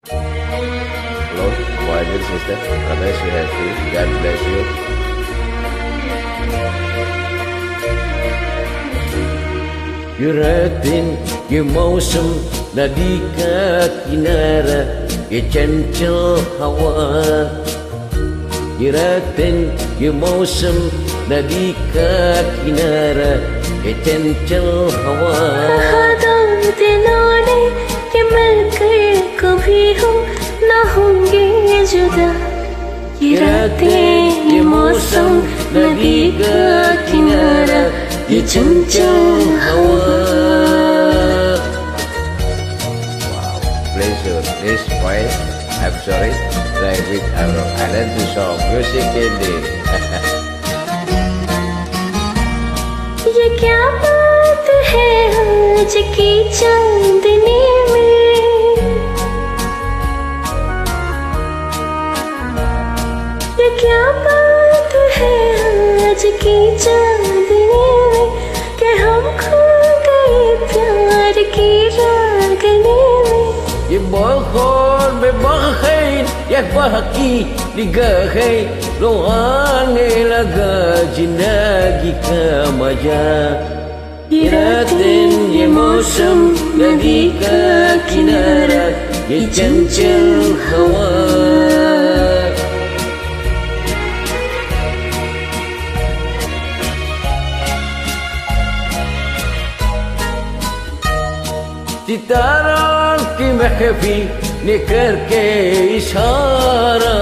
Hello, my dear sister. God bless you, happy. God bless you. ये रातें ये मौसम नदी का किनारा ये चंचल हवा ये रातें ये मौसम नदी का किनारा ये चंचल हवा कहा दो दिलों ने कि मिलकर कभी हम ना होंगे जुदा ये रातें ये मौसम नदी का किनारा ये चंचल हवा Please, this voice, I'm sorry, try with our island song, music indie. ये क्या बात है आज की चांदनी में ये क्या बात है आज की चांदनी में कि हम खो गए प्यार की रागनी में ये बखर में बखैर ये बहकी निगाहें रोहाने लगा जिंदगी का मजा ये रातें ये मौसम नदी का किनारा ये चंचल हवा सितारों की महफी ने करके इशारा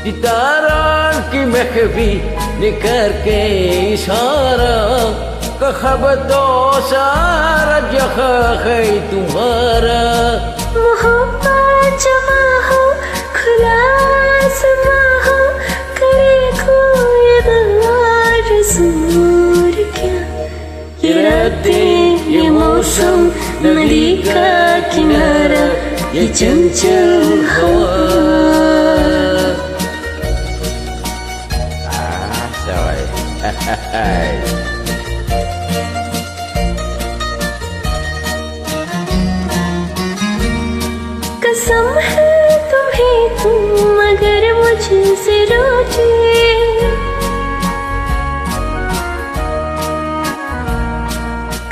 सितारों की महफी ने करके इशारा कखब तो सारा जगह है तुम्हारा मोहब्बत जमा हो खुला आसमां हो करे कोई दवार सूर क्या ये रातें ये मौसम नदी का किनारा ये चंचल हवा कसम है तुम्हें तुम अगर मुझसे रूठे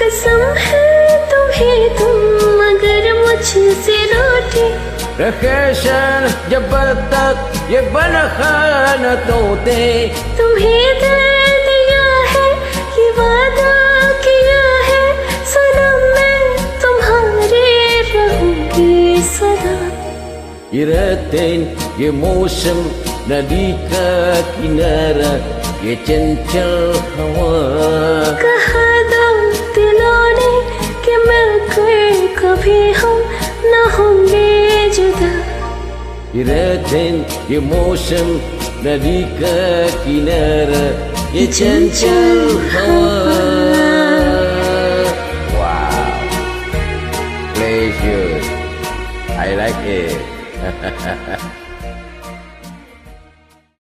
कसम है तुम्हें तुम अगर मुझसे रूठे रखेशन जब तक ये बनखाना तोते तुम्हें दे दिया है ये वादा किया है सनम मैं तुम्हारे रहूंगी सदा ये रातें ये मौसम नदी का किनारा ये चंचल हवा कहा दो दिलों ने कि मिलकर कभी हम न होंगे जुदा ये रातें ये मौसम नदी का किनारा ये चंचल हवा Wow, pleasure, I like it.